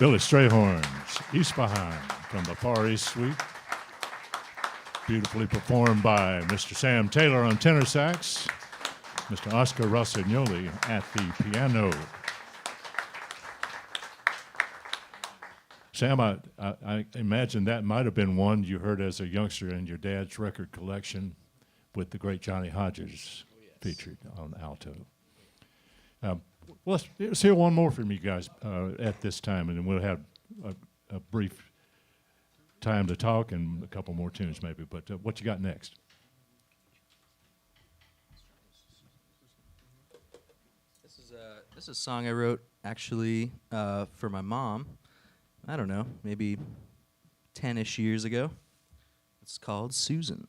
Billy Strayhorn's East Behind from the Far East Suite. Beautifully performed by Mr. Sam Taylor on tenor sax, Mr. Oscar Rossignoli at the piano. Sam, I imagine that might have been one you heard as a youngster in your dad's record collection with the great Johnny Hodges featured on alto. Well, let's hear one more from you guys at this time, and then we'll have a brief time to talk and a couple more tunes maybe. But what you got next? This is a song I wrote actually for my mom. I don't know, maybe 10-ish years ago. It's called Susan.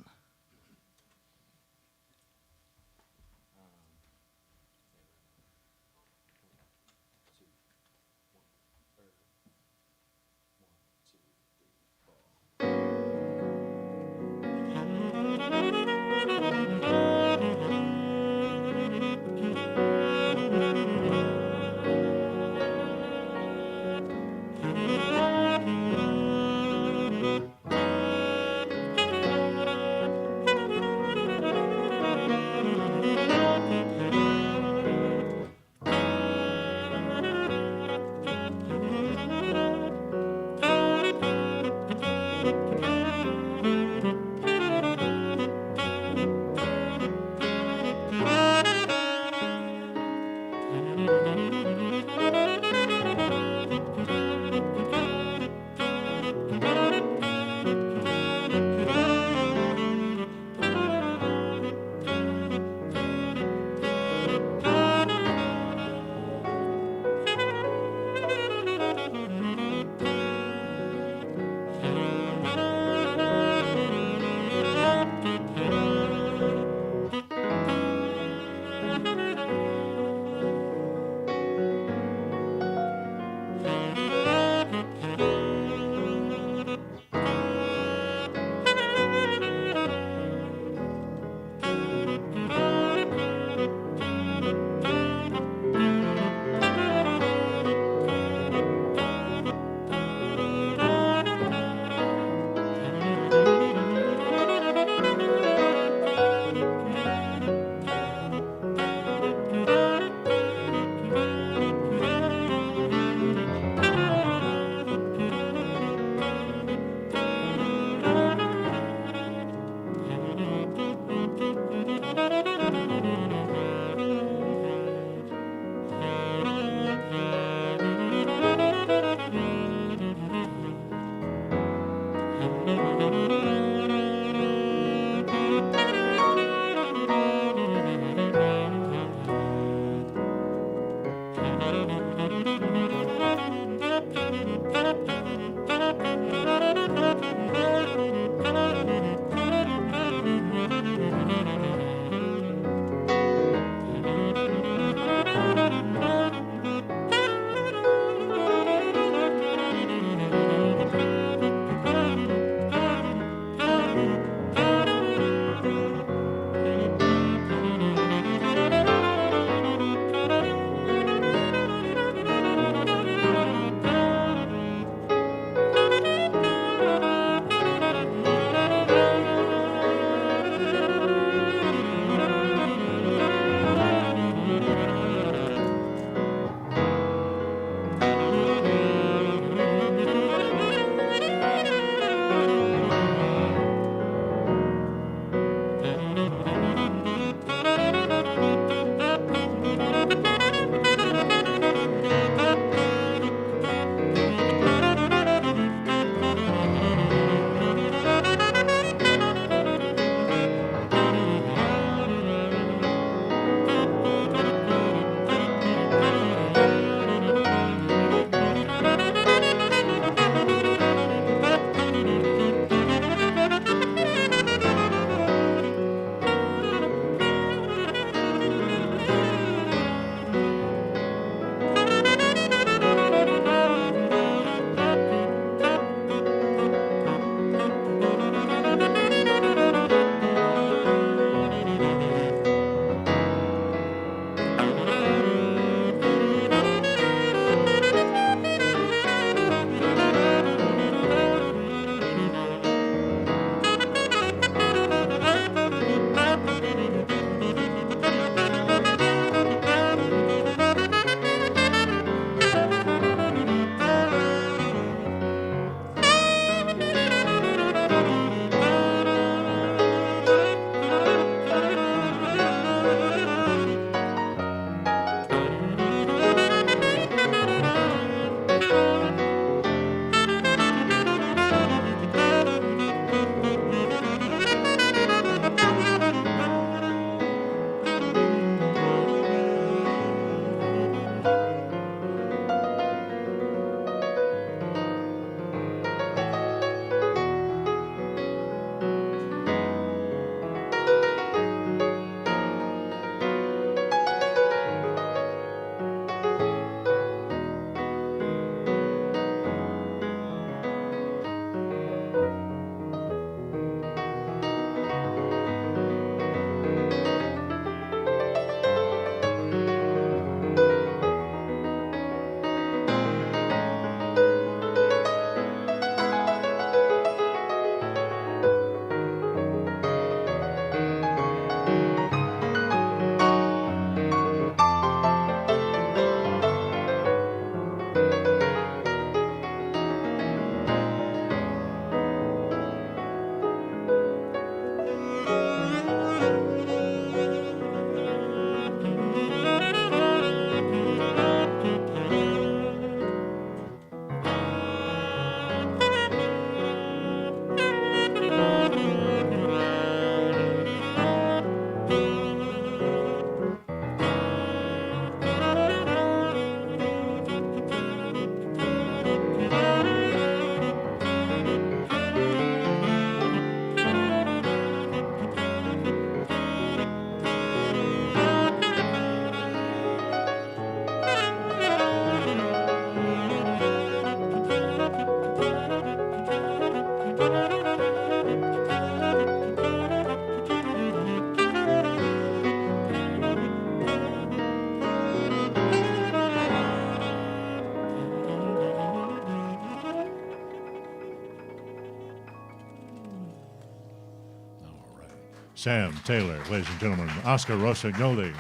Sam Taylor, ladies and gentlemen, Oscar Rossignoli.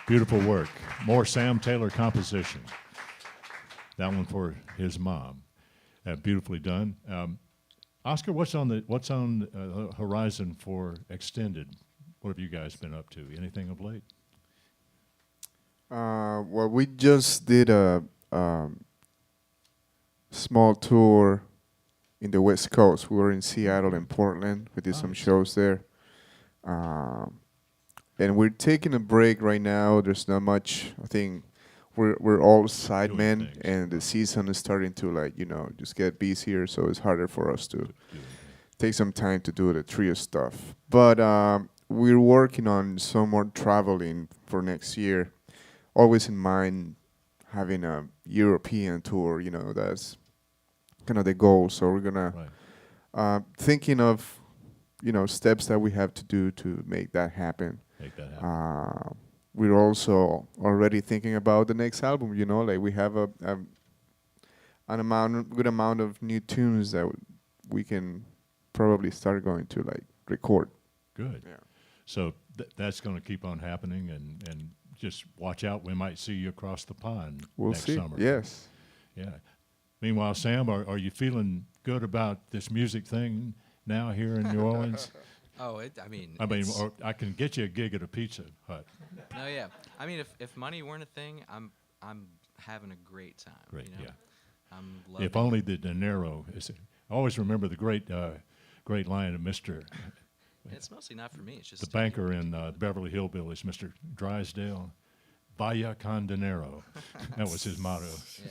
Beautiful work. More Sam Taylor composition. That one for his mom. Beautifully done. Oscar, what's on the horizon for extended? What have you guys been up to? Anything of late? Well, we just did a small tour in the West Coast. We were in Seattle and Portland. We did some shows there. And we're taking a break right now. There's not much. I think we're all sidemen, and the season is starting to just get busier. So it's harder for us to take some time to do the trio stuff. But we're working on some more traveling for next year. Always in mind having a European tour. That's kind of the goal. So we're gonna thinking of steps that we have to do to make that happen. We're also already thinking about the next album. We have a good amount of new tunes that we can probably start going to record. Good. Yeah. So that's going to keep on happening, and just watch out. We might see you across the pond next summer. Yes. Yeah. Meanwhile, Sam, are you feeling good about this music thing now here in New Orleans? Oh, or I can get you a gig at a Pizza Hut. No, yeah. I mean, if money weren't a thing, I'm having a great time. Great, yeah. I'm loving If only the dinero. I always remember the great line of Mr. It's mostly not for me. It's just the banker in Beverly Hillbillies, Mr. Drysdale. Vaya con dinero. That was his motto. Yeah.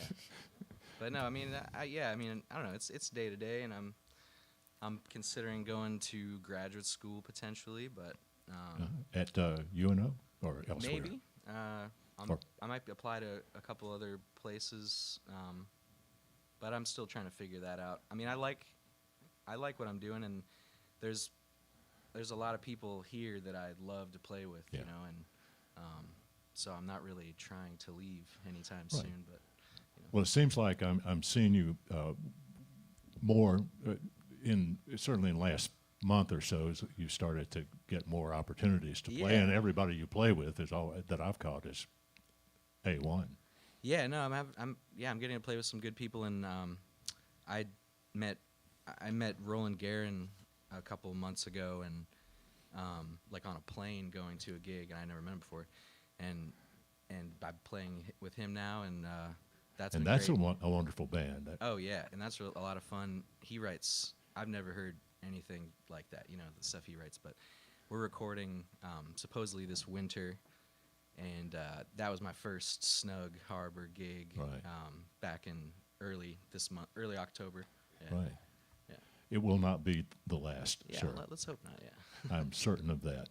But no, I mean, I don't know. It's day to day, and I'm considering going to graduate school potentially, but at UNO or elsewhere. maybe. I might apply to a couple other places, but I'm still trying to figure that out. I mean, I like what I'm doing, and there's a lot of people here that I'd love to play with, and so I'm not really trying to leave anytime soon. But well, it seems like I'm seeing you more certainly in the last month or so. You started to get more opportunities to play, and everybody you play with is all that I've caught is A1. Yeah, no, I'm getting to play with some good people, and I met Roland Guerin a couple of months ago, and on a plane going to a gig, and I never met him before, and I'm playing with him now, and that's great. A wonderful band. Oh yeah, and that's a lot of fun. He writes. I've never heard anything like that, the stuff he writes. But we're recording supposedly this winter, and that was my first Snug Harbor gig back in early October. Yeah. Right. Yeah. It will not be the last. Yeah, sir. Let's hope not. Yeah. I'm certain of that.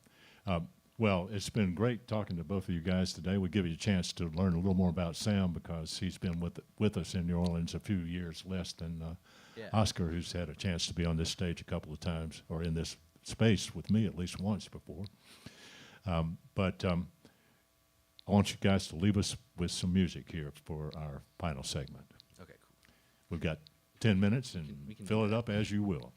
Well, it's been great talking to both of you guys today. We give you a chance to learn a little more about Sam because he's been with us in New Orleans a few years less than Oscar, who's had a chance to be on this stage a couple of times, or in this space with me at least once before. But I want you guys to leave us with some music here for our final segment. Okay, cool. We've got 10 minutes, and we can fill it up as you will.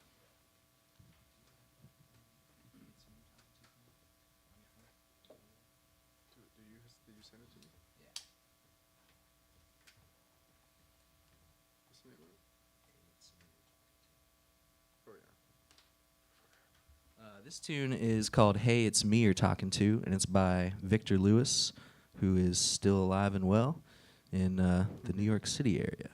This tune is called Hey, It's Me You're Talking To, and it's by Victor Lewis, who is still alive and well in the New York City area.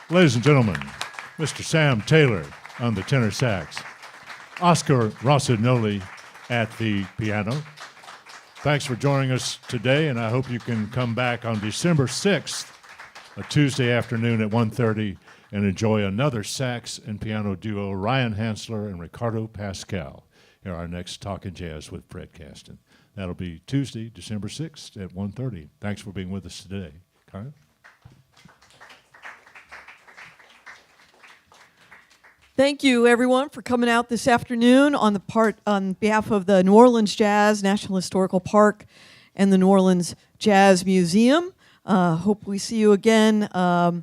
Ladies and gentlemen, Mr. Sam Taylor on the tenor sax, Oscar Rossignoli at the piano. Thanks for joining us today, and I hope you can come back on December 6th, a Tuesday afternoon at 1:30, and enjoy another sax and piano duo, Ryan Hansler and Ricardo Pascal, in our next Talkin' Jazz with Fred Kasten. That'll be Tuesday, December 6th at 1:30. Thanks for being with us today. Karen? Thank you, everyone, for coming out this afternoon on behalf of the New Orleans Jazz National Historical Park and the New Orleans Jazz Museum. Hope we see you again. The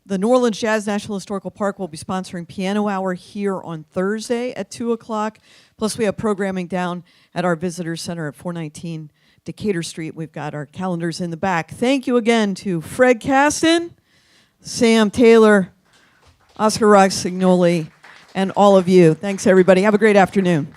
New Orleans Jazz National Historical Park will be sponsoring Piano Hour here on Thursday at 2 o'clock. Plus, we have programming down at our Visitor Center at 419 Decatur Street. We've got our calendars in the back. Thank you again to Fred Kasten, Sam Taylor, Oscar Rossignoli, and all of you. Thanks, everybody. Have a great afternoon.